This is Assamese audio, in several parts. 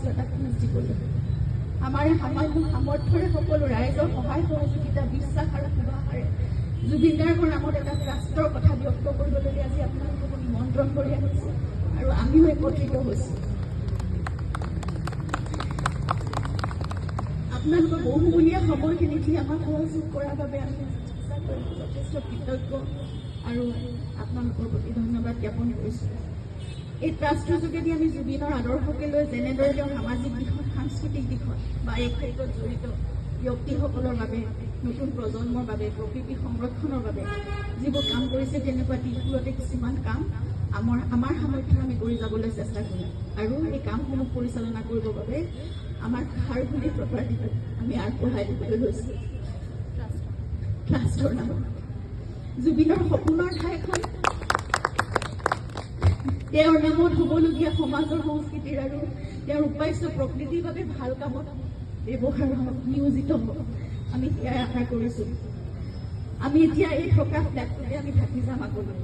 পাৰিছোঁ এটা ক্লাছ দিবলৈ। আমাৰ সামৰ্থ্যৰে সকলো ৰাইজৰ সহায় সহযোগিতা, বিশ্বাস আৰু সুভাষাৰে জুবিন গাৰ্গৰ নামত এটা ট্ৰাষ্টৰ কথা ব্যক্ত কৰিবলৈ আজি আপোনালোকক নিমন্ত্ৰণ কৰি আহিছোঁ আৰু আমিও একত্ৰিত হৈছোঁ। আপোনালোকৰ বহুমূলীয়া সময়খিনি দি আমাক সহযোগ কৰাৰ বাবে আমি যথেষ্ট কৃতজ্ঞ আৰু আপোনালোকৰ প্ৰতি ধন্যবাদ জ্ঞাপন কৰিছোঁ। এই ট্ৰাষ্টৰ যোগেদি আমি জুবিনৰ আদৰ্শকে লৈ যেনেদৰে তেওঁ সামাজিক দিশত, সাংস্কৃতিক দিশত বা এই ক্ষেত্ৰত জড়িত ব্যক্তিসকলৰ বাবে, নতুন প্ৰজন্মৰ বাবে, প্ৰকৃতি সংৰক্ষণৰ বাবে যিবোৰ কাম কৰিছে, তেনেকুৱা দিশবোৰতে কিছুমান কাম আমাৰ সামৰ্থ্য আমি কৰি যাবলৈ চেষ্টা কৰিম আৰু এই কামসমূহ পৰিচালনা কৰিবৰ বাবে আমাৰ খাৰঘূলি প্ৰপাৰ্টিটো আমি আগবঢ়াই দিবলৈ লৈছোঁ ট্ৰাষ্টৰ নামত। জুবিনৰ সপোনৰ ঠাইখন তেওঁৰ নামত হ'বলগীয়া সমাজৰ সংস্কৃতিৰ আৰু তেওঁৰ উপাস্য প্ৰকৃতিৰ বাবে ভাল কামত ব্যৱহাৰ হওক, নিয়োজিত হওক, আমি সেয়াই আশা কৰিছোঁ। আমি এতিয়া এই থকা ফ্লেটটোতে আমি থাকি যাম আগলৈ,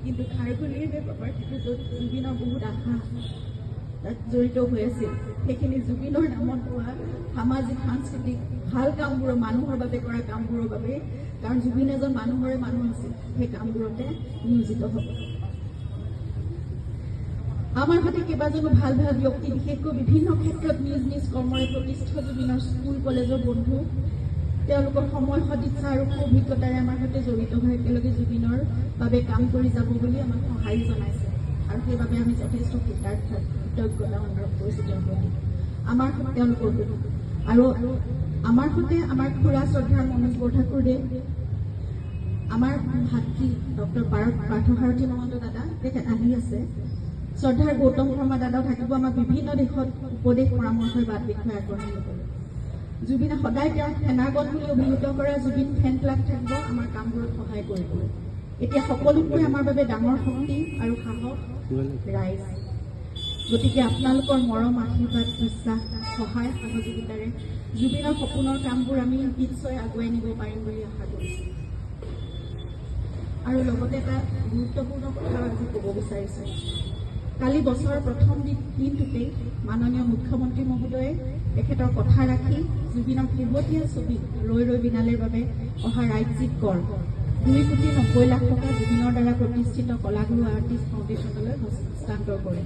কিন্তু খাৰঘূলিৰ এই প্ৰপাৰ্টিটো য'ত জুবিনৰ বহুত আশা তাত জড়িত হৈ আছিল, সেইখিনি জুবিনৰ নামত হোৱা সামাজিক সাংস্কৃতিক ভাল কামবোৰ, মানুহৰ বাবে কৰা কামবোৰৰ বাবে, কাৰণ জুবিন এজন মানুহৰে মানুহ আছিল, সেই কামবোৰতে নিয়োজিত হ'ব। আমাৰ সৈতে কেইবাজনো ভাল ভাল ব্যক্তি, বিশেষকৈ বিভিন্ন ক্ষেত্ৰত নিজ নিজ কৰ্মৰে প্ৰতিষ্ঠিত জুবিনৰ স্কুল কলেজৰ বন্ধু, তেওঁলোকৰ সময় সদিচ্ছা আৰু অভিজ্ঞতাৰে আমাৰ সৈতে জড়িত হৈ একেলগে জুবিনৰ বাবে কাম কৰি যাব বুলি আমাক সঁহাৰি জনাইছে আৰু সেইবাবে আমি যথেষ্ট কৃতজ্ঞতা অনুভৱ কৰিছোঁ তেওঁৰ প্ৰতি, তেওঁলোকৰ প্ৰতি। আৰু আমাৰ সৈতে আমাৰ খুৰা শ্ৰদ্ধাৰ মনোজ বৰঠাকুৰদেৱ, আমাৰ ভাতৃ ডক্টৰ পাৰ্থসাৰথী মহন্ত দাদা, তেখেত আহি আছে, শ্ৰদ্ধাৰ গৌতম শৰ্মা দাদাও থাকিব, আমাৰ বিভিন্ন দিশত উপদেশ পৰামৰ্শৰ বাট বিষয়ে আগবঢ়াই ল'বলৈ। জুবিনে সদায় তেওঁক ফেনাগন বুলি অভিহিত কৰা জুবিন ফেন ক্লাব থাকিব আমাৰ কামবোৰত সহায় কৰিবলৈ। এতিয়া সকলোতকৈ আমাৰ বাবে ডাঙৰ শক্তি আৰু সাহস ৰাইজ। গতিকে আপোনালোকৰ মৰম, আশীৰ্বাদ, বিশ্বাস, সহায় সহযোগিতাৰে জুবিনৰ সপোনৰ কামবোৰ আমি নিশ্চয় আগুৱাই নিব পাৰিম বুলি আশা কৰিছোঁ। আৰু লগতে এটা গুৰুত্বপূৰ্ণ কথা আজি ক'ব বিচাৰিছোঁ। কালি বছৰৰ প্ৰথম দিনটোতেই মাননীয় মুখ্যমন্ত্ৰী মহোদয়ে তেখেতৰ কথা ৰাখি জুবিনৰ শেহতীয়া ছবি ৰৈ ৰৈ বিনালেৰ বাবে অহা ৰাজ্যিক কৰ 2,90,00,000 টকা জুবিনৰ দ্বাৰা প্ৰতিষ্ঠিত কলাগুৰু আৰ্টিষ্ট ফাউণ্ডেশ্যনলৈ হস্তান্তৰ কৰে।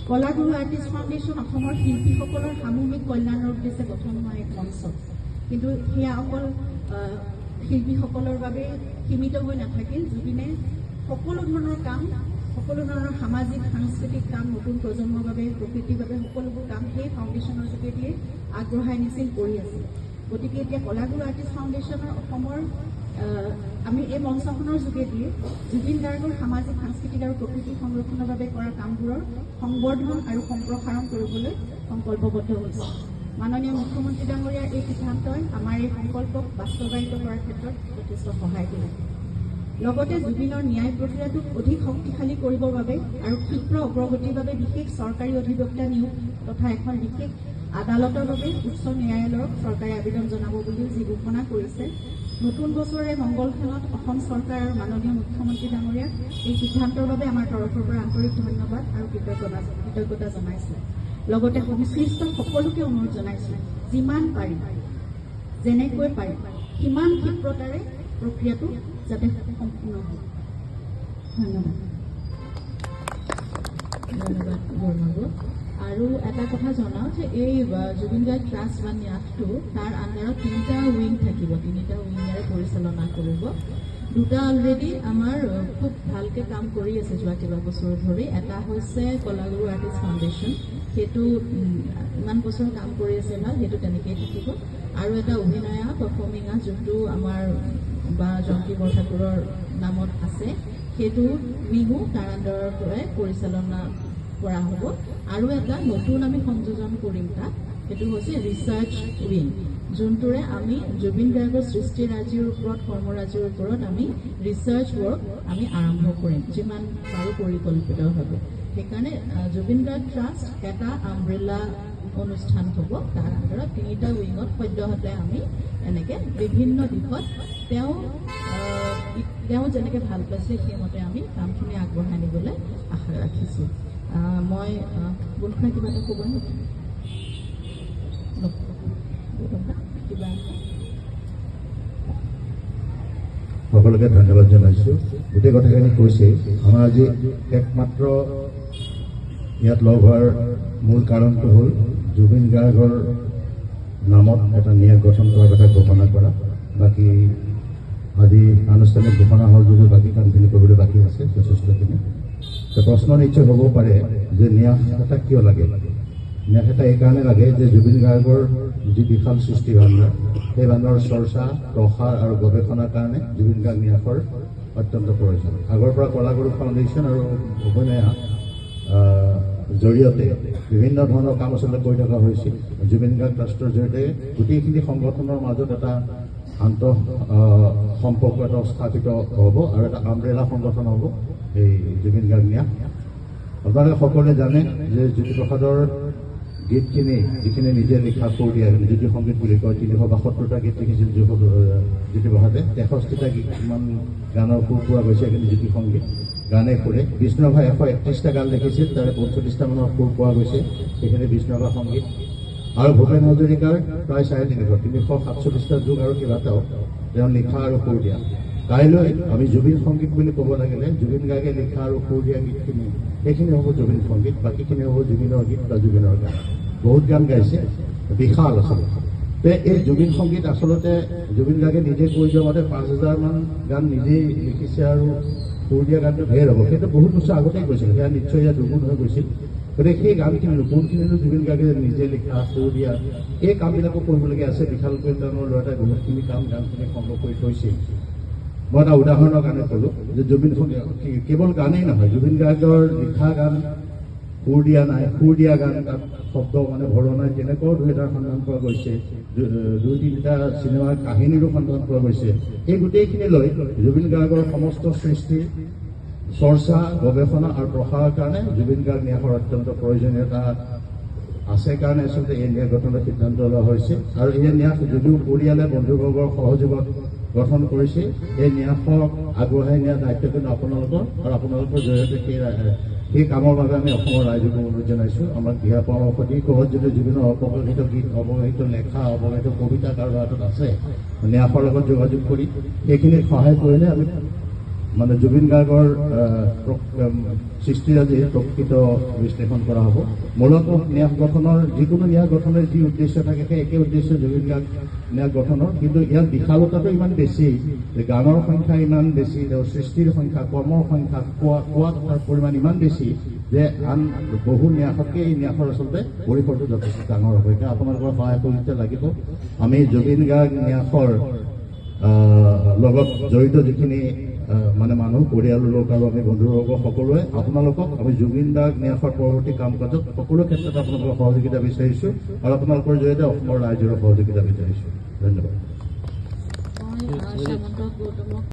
কলাগুৰু আৰ্টিষ্ট ফাউণ্ডেশ্যন অসমৰ শিল্পীসকলৰ সামূহিক কল্যাণৰ উদ্দেশ্যে গঠন হোৱা এক মঞ্চ, কিন্তু সেয়া অকল শিল্পীসকলৰ বাবে সীমিত হৈ নাথাকিল। জুবিনে সকলো ধৰণৰ কাম, সকলো ধৰণৰ সামাজিক সাংস্কৃতিক কাম, নতুন প্ৰজন্মৰ বাবে, প্ৰকৃতিৰ বাবে সকলোবোৰ কাম সেই ফাউণ্ডেশ্যনৰ যোগেদিয়ে আগবঢ়াই নিছিল, কৰি আছিল। গতিকে এতিয়া কলাগুৰু আৰ্টিষ্ট ফাউণ্ডেশ্যনৰ অসমৰ আমি এই মঞ্চখনৰ যোগেদিয়ে জুবিন গাৰ্গৰ সামাজিক সাংস্কৃতিক আৰু প্ৰকৃতি সংৰক্ষণৰ বাবে কৰা কামবোৰৰ সংবৰ্ধন আৰু সম্প্ৰসাৰণ কৰিবলৈ সংকল্পবদ্ধ হৈছে। মাননীয় মুখ্যমন্ত্ৰী ডাঙৰীয়াৰ এই সিদ্ধান্তই আমাৰ এই সংকল্পক বাস্তৱায়িত কৰাৰ ক্ষেত্ৰত যথেষ্ট সহায় কৰিব। লগতে জুবিনৰ ন্যায় প্ৰক্ৰিয়াটোক অধিক শক্তিশালী কৰিবৰ বাবে আৰু ক্ষীপ্ৰ অগ্ৰগতিৰ বাবে বিশেষ চৰকাৰী অধিবক্তা নিয়োগ তথা এখন বিশেষ আদালতৰ বাবে উচ্চ ন্যায়ালয়ক চৰকাৰে আবেদন জনাব বুলিও যি ঘোষণা কৰিছে। নতুন বছৰে মংগলখনত অসম চৰকাৰ আৰু মাননীয় মুখ্যমন্ত্ৰী ডাঙৰীয়াক এই সিদ্ধান্তৰ বাবে আমাৰ তৰফৰ পৰা আন্তৰিক ধন্যবাদ আৰু কৃতজ্ঞতা জনাইছোঁ। লগতে সংশ্লিষ্ট সকলোকে অনুৰোধ জনাইছোঁ, যিমান পাৰি, যেনেকৈ পাৰি, সিমান ক্ষীপ্ৰতাৰে প্ৰক্ৰিয়াটো যাতে সম্পূৰ্ণ হয়। ধন্যবাদ। আৰু এটা কথা জনাওঁ যে এই জুবিন গাৰ্গ ট্ৰাষ্ট বা ন্যাসটো তাৰ আণ্ডাৰত 3টা উইং থাকিব, 3টা উইঙেৰে পৰিচালনা কৰিব। 2টা অলৰেডি আমাৰ খুব ভালকৈ কাম কৰি আছে যোৱা কেইবা বছৰ ধৰি। এটা হৈছে কলাগুৰু আৰ্টিষ্ট ফাউণ্ডেশ্যন, সেইটো ইমান বছৰ কাম কৰি আছে ভাল, সেইটো তেনেকেই থাকিব। আৰু এটা অভিনয়া পাৰফৰ্মিঙা, যোনটো আমাৰ বা জংকী বৰঠাকুৰৰ নামত আছে, সেইটো উইঙো তাৰ আণ্ডাৰৰ পৰাই পৰিচালনা কৰা হ'ব। আৰু এটা নতুন আমি সংযোজন কৰিম তাত, সেইটো হৈছে ৰিচাৰ্চ উইং, যোনটোৰে আমি জুবিন গাৰ্গৰ সৃষ্টিৰাজিৰ ওপৰত, কৰ্মৰাজিৰ ওপৰত আমি ৰিচাৰ্চ ৱৰ্ক আমি আৰম্ভ কৰিম, যিমান পাৰোঁ পৰিকল্পিতভাৱে। সেইকাৰণে জুবিন গাৰ্গ ট্ৰাষ্ট এটা আমব্ৰেলা অনুষ্ঠান হ'ব, তাৰ আণ্ডাৰত 3টা উইঙত সদ্যহতে আমি এনেকৈ বিভিন্ন দিশত তেওঁ যেনেকৈ ভাল পাইছে সেইমতে আমি কামখিনি আগবঢ়াই নিবলৈ আশা ৰাখিছোঁ। মই বুলখাই কিবা এটা ক'ব নেকি কিবা সকলোকে ধন্যবাদ জনাইছোঁ। গোটেই কথাখিনি কৈছে। আমাৰ আজি একমাত্ৰ ইয়াত লগ হোৱাৰ মূল কাৰণটো হ'ল জুবিন গাৰ্গৰ নামত এটা ন্যাস গঠন কৰাৰ কথা ঘোষণা কৰা। বাকী আজি আনুষ্ঠানিক ঘোষণা হ'ল যদিও বাকী কামখিনি কৰিবলৈ বাকী আছে যথেষ্টখিনি। প্ৰশ্ন নিশ্চয় হ'ব পাৰে যে ন্যাস এটা কিয় লাগে। ন্যাস এটা এইকাৰণে লাগে যে জুবিন গাৰ্গৰ যি বিশাল সৃষ্টি ভাণ্ডাৰ, সেই ভাণ্ডাৰৰ চৰ্চা, প্ৰসাৰ আৰু গৱেষণাৰ কাৰণে জুবিন গাৰ্গ ন্যাসৰ অত্যন্ত প্ৰয়োজন। আগৰ পৰা কলাগুৰু ফাউণ্ডেশ্যন আৰু অভিনয়া জৰিয়তে বিভিন্ন ধৰণৰ কাম আচলতে কৰি থকা হৈছিল। জুবিন গাৰ্গ ট্ৰাষ্টৰ জৰিয়তে গোটেইখিনি সংগঠনৰ মাজত এটা আন্তঃ সম্পৰ্ক এটা স্থাপিত হ'ব আৰু এটা আমব্ৰেলা সংগঠন হ'ব এই জুবিন গাৰ্গ ন্যাস। আপোনালোকে সকলোৱে জানে যে জ্যোতিপ্ৰসাদৰ গীতখিনি যিখিনি নিজে লিখা সুৰ দিয়া জ্যোতি সংগীত বুলি কয়, 372টা গীত লিখিছিল জ্যোতিপ্ৰসাদে। 63টা গীতমান গানৰ সুৰ পোৱা গৈছে কিন্তু জ্যোতি সংগীত গানে সুৰে। বিষ্ণুৰাভাই 131টা গান লিখিছিল, তাৰে 45টা মানৰ সুৰ পোৱা গৈছে, সেইখিনি বিষ্ণুৰাভা সংগীত। আৰু ভূপেন হাজৰিকাৰ প্ৰায় 347টা যুগ আৰু কেইবাটাও তেওঁ লিখা আৰু সুৰ দিয়া। কাইলৈ আমি জুবিন সংগীত বুলি ক'ব লাগিলে জুবিন গাৰ্গে লিখা আৰু সুৰ দিয়া গীতখিনি সেইখিনি হ'ব জুবিন সংগীত, বাকীখিনি হ'ব জুবিনৰ গীত বা জুবিনৰ গান। বহুত গান গাইছে, বিশাল আচলতে। এই জুবিন সংগীত আচলতে জুবিন গাৰ্গে নিজে কৈ যোৱা মতে 5000মান গান নিজেই লিখিছে আৰু সুৰ দিয়া গানটো ঢেৰ হ'ব। সেইটো বহুত বছৰ আগতেই কৈছিল, সেয়া নিশ্চয় ইয়াত দুগুণ হৈ গৈছিল। গতিকে সেই গানখিনিনো কোনখিনিনো জুবিন গাৰ্গে নিজে লিখা সুৰ দিয়া এই কামবিলাকো কৰিবলগীয়া আছে। বিশালকৈ তেওঁৰ ল'ৰাটাই বহুতখিনি গানখিনি সংগ্ৰহ কৰি থৈছিল। মই এটা উদাহৰণৰ কাৰণে ক'লোঁ যে জুবিন সংগীত কেৱল গানেই নহয়, জুবিন গাৰ্গৰ লিখা গান সুৰ দিয়া নাই, সুৰ দিয়া গান তাত শব্দ মানে ভৰোৱা নাই, তেনেকুৱাও 2-এটাৰ সন্ধান পোৱা গৈছে। 2-3টা চিনেমাৰ কাহিনীৰো সন্ধান পোৱা গৈছে। এই গোটেইখিনি লৈ জুবিন গাৰ্গৰ সমস্ত সৃষ্টিৰ চৰ্চা, গৱেষণা আৰু প্ৰসাৰৰ কাৰণে জুবিন গাৰ্গ ন্যাসৰ অত্যন্ত প্ৰয়োজনীয়তা আছে কাৰণে আচলতে এই ন্যাস গঠনৰ সিদ্ধান্ত লোৱা হৈছে। আৰু এই ন্যাস যদিও পৰিয়ালে বন্ধুবৰ্গৰ সহযোগত গঠন কৰিছে, এই ন্যাসক আগবঢ়াই নিয়াৰ দায়িত্ব কিন্তু আপোনালোকৰ, আৰু আপোনালোকৰ জৰিয়তে সেই কামৰ বাবে আমি অসমৰ ৰাইজক অনুৰোধ জনাইছোঁ। আমাক দিহা পৰামৰ্শ দি ক'ৰবাত যদি জুবিনৰ অপকৃত গীত, অৱহেলিত লেখা, অৱহেলিত কবিতা কাৰোবাৰ হাতত আছে, ন্যাসৰ লগত যোগাযোগ কৰি সেইখিনিত সহায় কৰিলে আমি মানে জুবিন গাৰ্গৰ সৃষ্টিৰাজিৰ প্ৰকৃত বিশ্লেষণ কৰা হ'ব। মূলত ন্যাস গঠনৰ যিকোনো ন্যাস গঠনৰ যি উদ্দেশ্য থাকে সেই একে উদ্দেশ্য জুবিন গাৰ্গ ন্যাস গঠনৰ, কিন্তু ইয়াৰ বিশালতাটো ইমান বেছি যে গানৰ সংখ্যা ইমান বেছি, তেওঁৰ সৃষ্টিৰ সংখ্যা, কৰ্মৰ সংখ্যা, কোৱা কথাৰ পৰিমাণ ইমান বেছি যে আন বহু ন্যাসতকৈ এই ন্যাসৰ আচলতে পৰিসৰটো যথেষ্ট ডাঙৰ হ'ব। এতিয়া আপোনালোকৰ সহায় সহযোগিতা লাগিব। আমি জুবিন গাৰ্গ ন্যাসৰ লগত জড়িত যিখিনি মানে মানুহ, পৰিয়ালৰ লোক আৰু আমি বন্ধুবৰ্গ সকলোৱে আপোনালোকক আমি জুবিন গাৰ্গ ন্যাসৰ পৰৱৰ্তী কাম কাজত সকলো ক্ষেত্ৰত আপোনালোকৰ সহযোগিতা বিচাৰিছোঁ আৰু আপোনালোকৰ জৰিয়তে অসমৰ ৰাইজৰো সহযোগিতা বিচাৰিছোঁ। ধন্যবাদ।